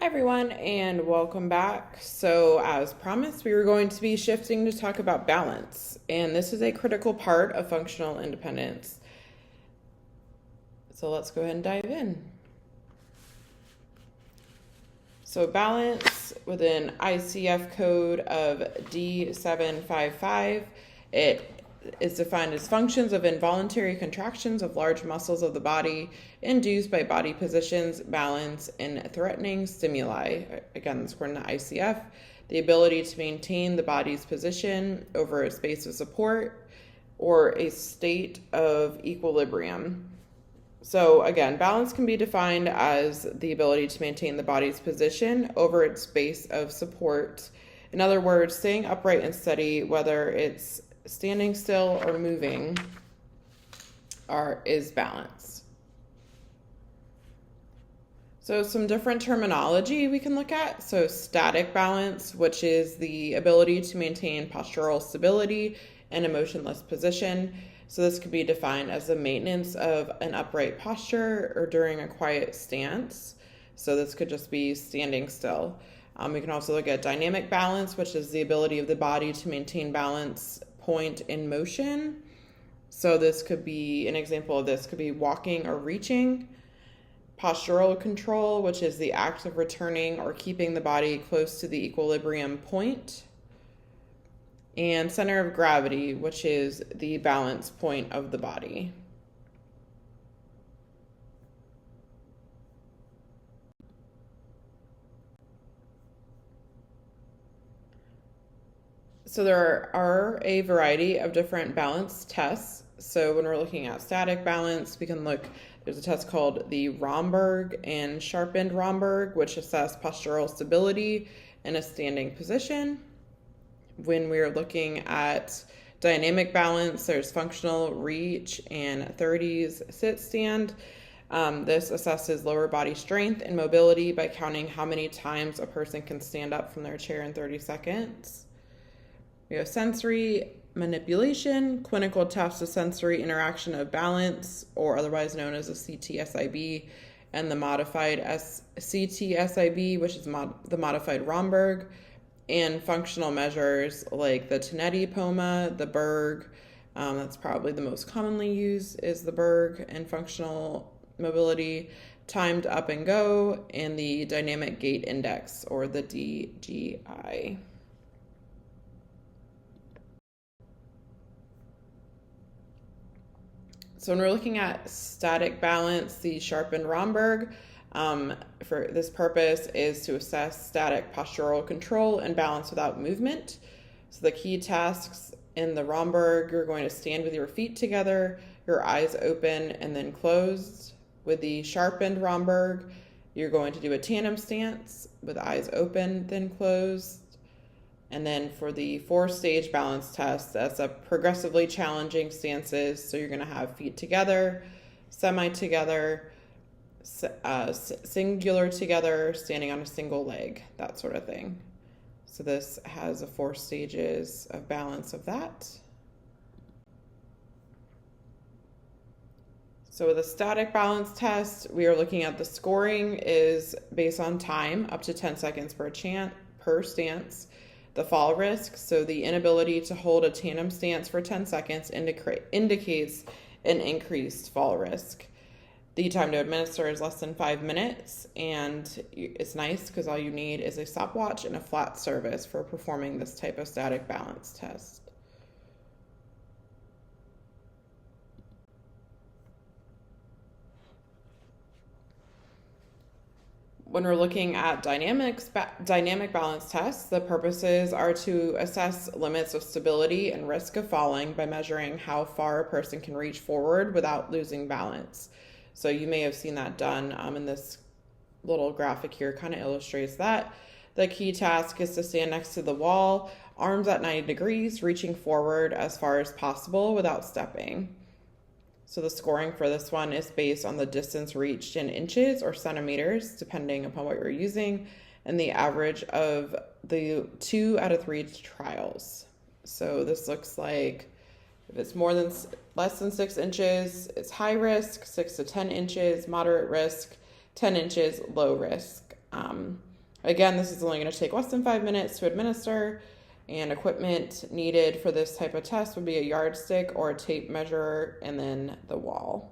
Hi everyone and welcome back. So as promised, we were going to be shifting to talk about balance, and this is a critical part of functional independence. So let's go ahead and dive in. So balance within ICF code of D755, it is defined as functions of involuntary contractions of large muscles of the body induced by body positions, balance, and threatening stimuli. Again, this according to ICF. The ability to maintain the body's position over a space of support or a state of equilibrium. So again, balance can be defined as the ability to maintain the body's position over its space of support. In other words, staying upright and steady, whether it's standing still or moving, is balance. So some different terminology we can look at. So static balance, which is the ability to maintain postural stability in a motionless position. So this could be defined as the maintenance of an upright posture or during a quiet stance. So this could just be standing still. We can also look at dynamic balance, which is the ability of the body to maintain balance point in motion. So this could be, an example of this could be walking or reaching. Postural control, which is the act of returning or keeping the body close to the equilibrium point. And center of gravity, which is the balance point of the body. So there are a variety of different balance tests. So when we're looking at static balance, we can look, there's a test called the Romberg and Sharpened Romberg, which assess postural stability in a standing position. When we're looking at dynamic balance, there's functional reach and 30s sit stand. This assesses lower body strength and mobility by counting how many times a person can stand up from their chair in 30 seconds. We have sensory manipulation, clinical tests of sensory interaction of balance, or otherwise known as a CTSIB, and the modified CTSIB, which is the modified Romberg, and functional measures like the Tinetti-POMA, the Berg, that's probably the most commonly used is the Berg, and functional mobility, timed up and go, and the dynamic gait index, or the DGI. So when we're looking at static balance, the Sharpened Romberg, for this purpose is to assess static postural control and balance without movement. So the key tasks in the Romberg, you're going to stand with your feet together, your eyes open and then closed. With the Sharpened Romberg, you're going to do a tandem stance with eyes open, then closed. And then for the 4-stage balance test, that's a progressively challenging stances. So you're going to have feet together, semi-together, singular together, standing on a single leg, that sort of thing. So this has a 4 stages of balance of that. So with a static balance test, we are looking at the scoring is based on time, up to 10 seconds per stance. The fall risk, so the inability to hold a tandem stance for 10 seconds indicates an increased fall risk. The time to administer is less than 5 minutes, and it's nice because all you need is a stopwatch and a flat surface for performing this type of static balance test. When we're looking at dynamic balance tests, the purposes are to assess limits of stability and risk of falling by measuring how far a person can reach forward without losing balance. So you may have seen that done in this little graphic here, kind of illustrates that. The key task is to stand next to the wall, arms at 90 degrees, reaching forward as far as possible without stepping. So the scoring for this one is based on the distance reached in inches or centimeters, depending upon what you're using, and the average of the 2 out of 3 trials. So this looks like if it's less than 6 inches, it's high risk, 6 to 10 inches, moderate risk, 10 inches, low risk. Again, this is only going to take less than 5 minutes to administer, and equipment needed for this type of test would be a yardstick or a tape measure, and then the wall.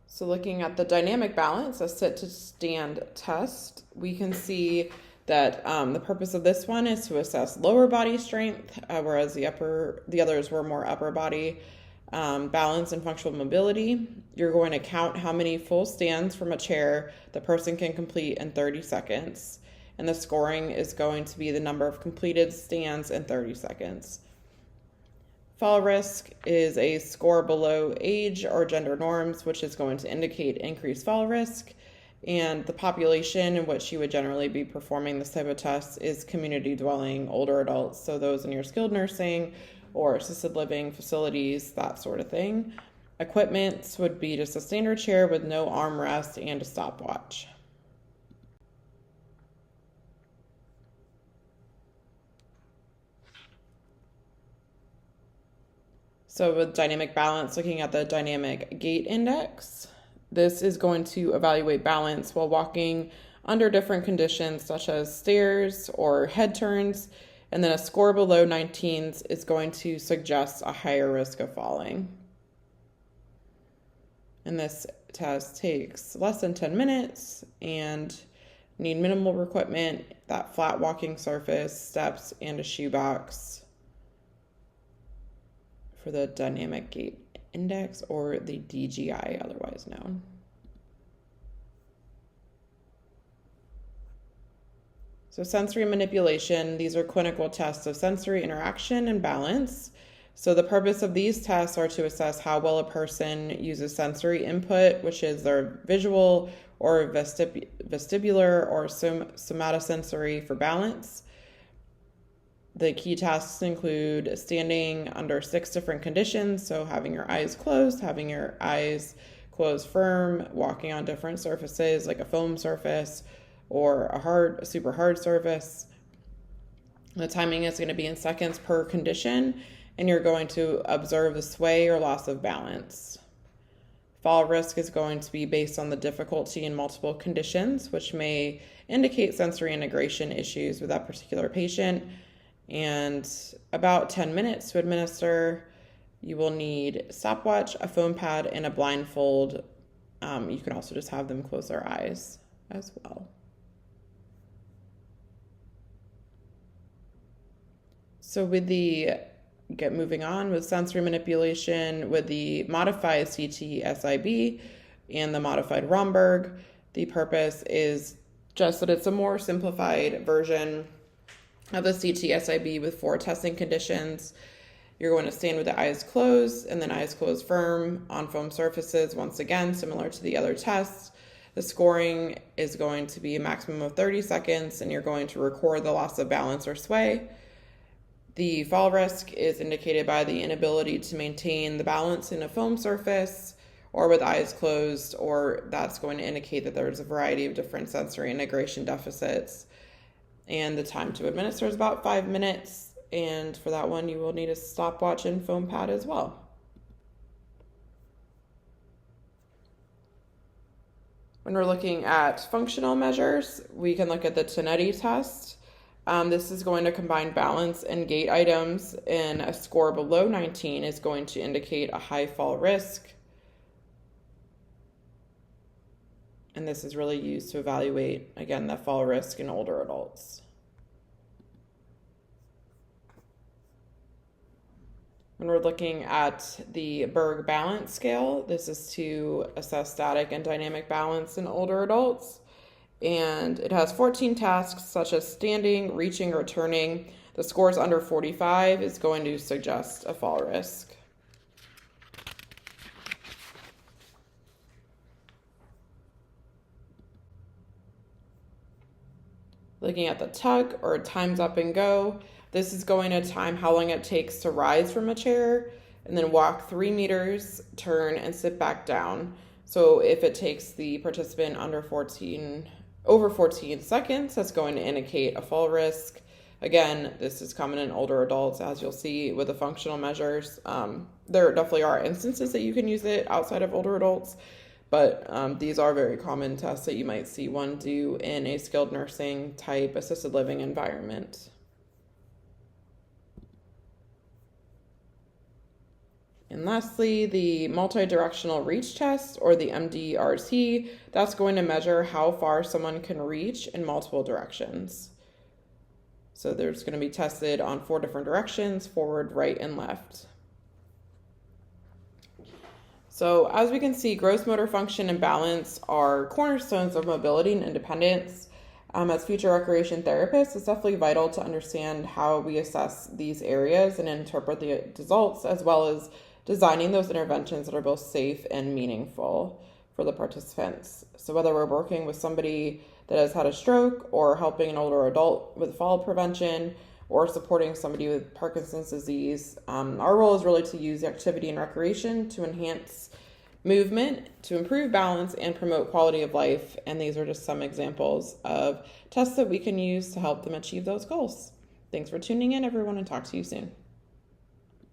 So looking at the dynamic balance, a sit to stand test, we can see that the purpose of this one is to assess lower body strength, whereas the others were more upper body balance and functional mobility. You're going to count how many full stands from a chair the person can complete in 30 seconds. And the scoring is going to be the number of completed stands in 30 seconds. Fall risk is a score below age or gender norms, which is going to indicate increased fall risk. And the population in which you would generally be performing this type of test is community dwelling older adults, so those in your skilled nursing or assisted living facilities, that sort of thing. Equipment would be just a standard chair with no armrest and a stopwatch. So with dynamic balance, looking at the dynamic gait index, this is going to evaluate balance while walking under different conditions such as stairs or head turns, and then a score below 19 is going to suggest a higher risk of falling. And this test takes less than 10 minutes and need minimal equipment, that flat walking surface, steps, and a shoebox for the dynamic gait index, or the DGI otherwise known. So sensory manipulation, these are clinical tests of sensory interaction and balance. So the purpose of these tests are to assess how well a person uses sensory input, which is their visual or vestibular or somatosensory for balance. The key tasks include standing under 6 different conditions, so having your eyes closed, having your eyes closed firm, walking on different surfaces like a foam surface or a super hard surface. The timing is going to be in seconds per condition, and you're going to observe the sway or loss of balance. Fall risk is going to be based on the difficulty in multiple conditions, which may indicate sensory integration issues with that particular patient. And about 10 minutes to administer. You will need a stopwatch, a foam pad, and a blindfold. You can also just have them close their eyes as well. So moving on with sensory manipulation, with the modified CT-SIB and the modified Romberg, the purpose is just that it's a more simplified version of the CT-SIB with 4 testing conditions. You're going to stand with the eyes closed and then eyes closed firm on foam surfaces, once again, similar to the other tests. The scoring is going to be a maximum of 30 seconds, and you're going to record the loss of balance or sway. The fall risk is indicated by the inability to maintain the balance in a foam surface or with eyes closed, or that's going to indicate that there's a variety of different sensory integration deficits. And the time to administer is about 5 minutes. And for that one, you will need a stopwatch and foam pad as well. When we're looking at functional measures, we can look at the Tonetti test. This is going to combine balance and gait items, and a score below 19 is going to indicate a high fall risk. And this is really used to evaluate, again, the fall risk in older adults. When we're looking at the Berg Balance Scale, this is to assess static and dynamic balance in older adults. And it has 14 tasks such as standing, reaching, or turning. The scores under 45 is going to suggest a fall risk. Looking at the tuck or times up and go, this is going to time how long it takes to rise from a chair and then walk 3 meters, turn, and sit back down. So if it takes the participant over 14 seconds, that's going to indicate a fall risk. Again, this is common in older adults, as you'll see with the functional measures. There definitely are instances that you can use it outside of older adults, but these are very common tests that you might see one do in a skilled nursing type assisted living environment. And lastly, the multidirectional reach test, or the MDRT, that's going to measure how far someone can reach in multiple directions. So there's going to be tested on 4 different directions: forward, right, and left. So as we can see, gross motor function and balance are cornerstones of mobility and independence. As future recreation therapists, it's definitely vital to understand how we assess these areas and interpret the results, as well as designing those interventions that are both safe and meaningful for the participants. So whether we're working with somebody that has had a stroke, or helping an older adult with fall prevention, or supporting somebody with Parkinson's disease, our role is really to use activity and recreation to enhance movement, to improve balance, and promote quality of life. And these are just some examples of tests that we can use to help them achieve those goals. Thanks for tuning in, everyone, and talk to you soon.